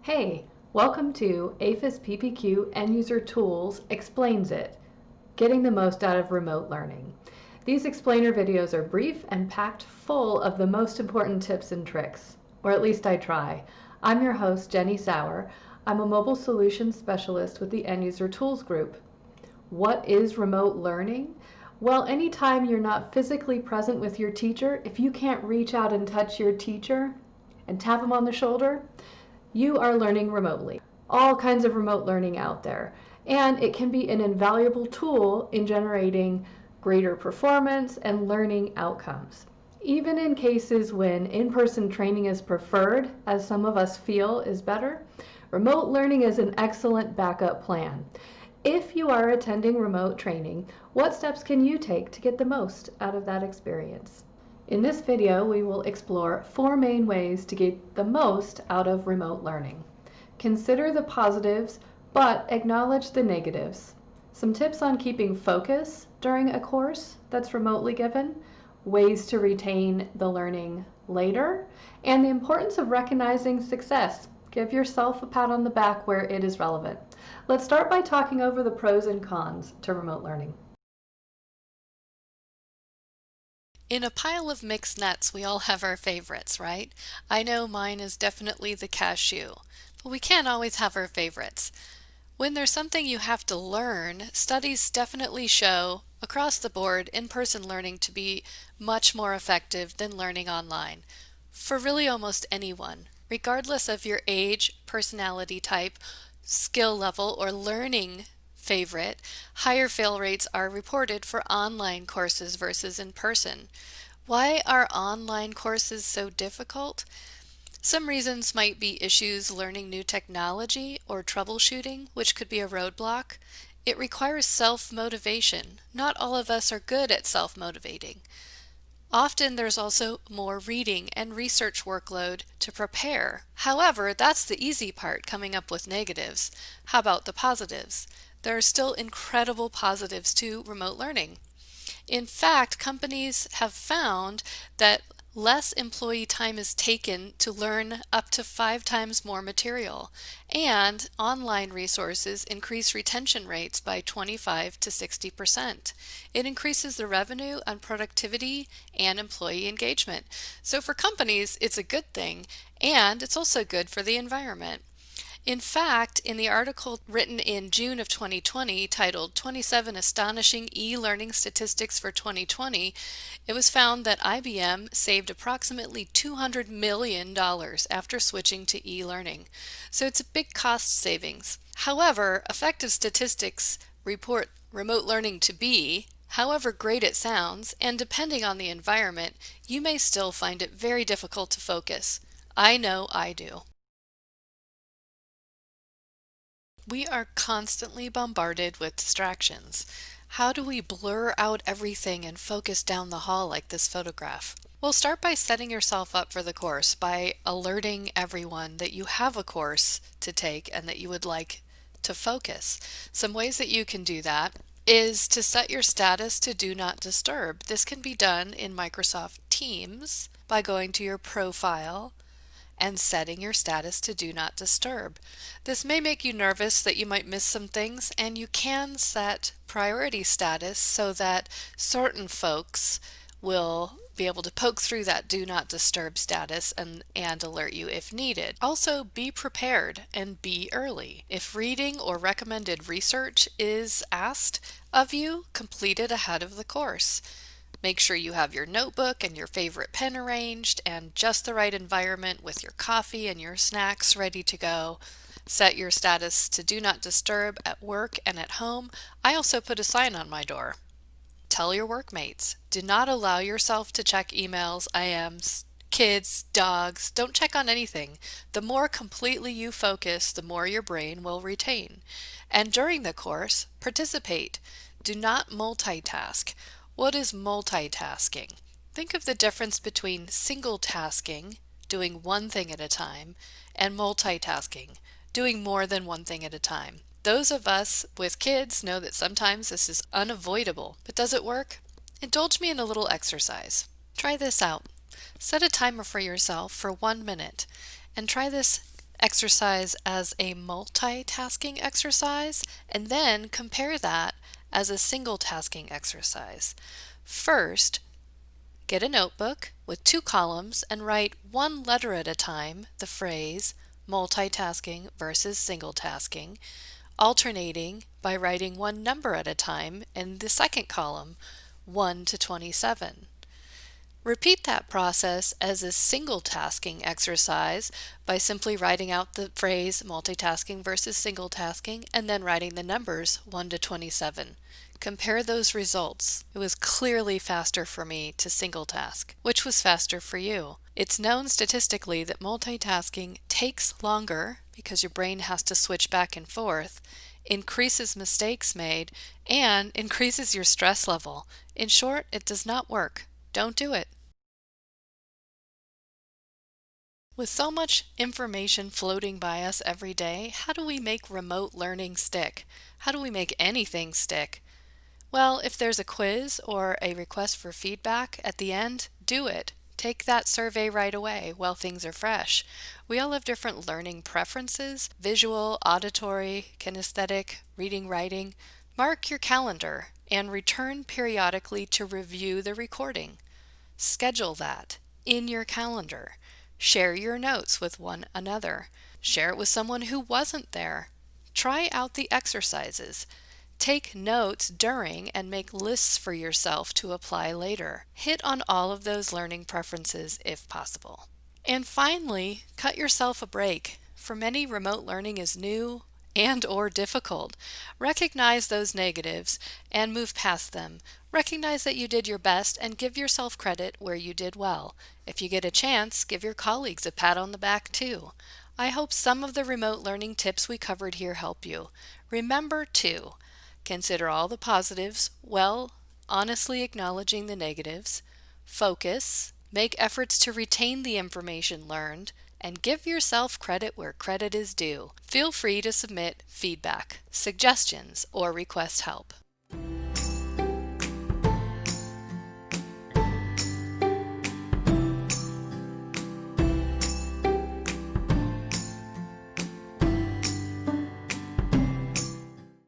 Hey, welcome to APHIS PPQ End User Tools Explains It, Getting the Most Out of Remote Learning. These explainer videos are brief and packed full of the most important tips and tricks, or at least I try. I'm your host, Jenny Sauer. I'm a mobile solutions specialist with the End User Tools Group. What is remote learning? Well, anytime you're not physically present with your teacher, if you can't reach out and touch your teacher and tap them on the shoulder, you are learning remotely. All kinds of remote learning out there, and it can be an invaluable tool in generating greater performance and learning outcomes. Even in cases when in-person training is preferred, as some of us feel is better, remote learning is an excellent backup plan. If you are attending remote training, what steps can you take to get the most out of that experience? In this video, we will explore 4 main ways to get the most out of remote learning. Consider the positives, but acknowledge the negatives. Some tips on keeping focus during a course that's remotely given, ways to retain the learning later, and the importance of recognizing success. Give yourself a pat on the back where it is relevant. Let's start by talking over the pros and cons to remote learning. In a pile of mixed nuts, we all have our favorites, right? I know mine is definitely the cashew, but we can't always have our favorites. When there's something you have to learn, studies definitely show across the board in-person learning to be much more effective than learning online. For really almost anyone, regardless of your age, personality type, skill level, or learning favorite, higher fail rates are reported for online courses versus in person. Why are online courses so difficult? Some reasons might be issues learning new technology or troubleshooting, which could be a roadblock. It requires self-motivation. Not all of us are good at self-motivating. Often there's also more reading and research workload to prepare. However, that's the easy part, coming up with negatives. How about the positives? There are still incredible positives to remote learning. In fact, companies have found that less employee time is taken to learn up to 5 times more material, and online resources increase retention rates by 25 to 60%. It increases the revenue and productivity and employee engagement. So for companies, it's a good thing, and it's also good for the environment. In fact, in the article written in June of 2020 titled 27 Astonishing E-Learning Statistics for 2020, it was found that IBM saved approximately $200 million after switching to e-learning. So it's a big cost savings. However, effective statistics report remote learning to be, however great it sounds, and depending on the environment, you may still find it very difficult to focus. I know I do. We are constantly bombarded with distractions. How do we blur out everything and focus down the hall like this photograph? Well, start by setting yourself up for the course by alerting everyone that you have a course to take and that you would like to focus. Some ways that you can do that is to set your status to Do Not Disturb. This can be done in Microsoft Teams by going to your profile and setting your status to Do Not Disturb. This may make you nervous that you might miss some things, and you can set priority status so that certain folks will be able to poke through that Do Not Disturb status and alert you if needed. Also, be prepared and be early. If reading or recommended research is asked of you, complete it ahead of the course. Make sure you have your notebook and your favorite pen arranged and just the right environment with your coffee and your snacks ready to go. Set your status to Do Not Disturb at work and at home. I also put a sign on my door. Tell your workmates. Do not allow yourself to check emails, IMs, kids, dogs. Don't check on anything. The more completely you focus, the more your brain will retain. And during the course, participate. Do not multitask. What is multitasking? Think of the difference between single tasking, doing one thing at a time, and multitasking, doing more than one thing at a time. Those of us with kids know that sometimes this is unavoidable, but does it work? Indulge me in a little exercise. Try this out. Set a timer for yourself for 1 minute and try this exercise as a multitasking exercise, and then compare that as a single tasking exercise. First, get a notebook with 2 columns and write one letter at a time the phrase multitasking versus single tasking, alternating by writing one number at a time in the second column, 1 to 27. Repeat that process as a single tasking exercise by simply writing out the phrase multitasking versus single tasking and then writing the numbers 1 to 27. Compare those results. It was clearly faster for me to single task. Which was faster for you? It's known statistically that multitasking takes longer because your brain has to switch back and forth, increases mistakes made, and increases your stress level. In short, it does not work. Don't do it. With so much information floating by us every day, how do we make remote learning stick? How do we make anything stick? Well, if there's a quiz or a request for feedback at the end, do it. Take that survey right away while things are fresh. We all have different learning preferences: visual, auditory, kinesthetic, reading, writing. Mark your calendar and return periodically to review the recording. Schedule that in your calendar. Share your notes with one another. Share it with someone who wasn't there. Try out the exercises. Take notes during and make lists for yourself to apply later. Hit on all of those learning preferences if possible. And finally, cut yourself a break. For many, remote learning is new and/or difficult. Recognize those negatives and move past them. Recognize that you did your best and give yourself credit where you did well. If you get a chance, give your colleagues a pat on the back too. I hope some of the remote learning tips we covered here help you. Remember to consider all the positives while honestly acknowledging the negatives. Focus. Make efforts to retain the information learned, and give yourself credit where credit is due. Feel free to submit feedback, suggestions, or request help.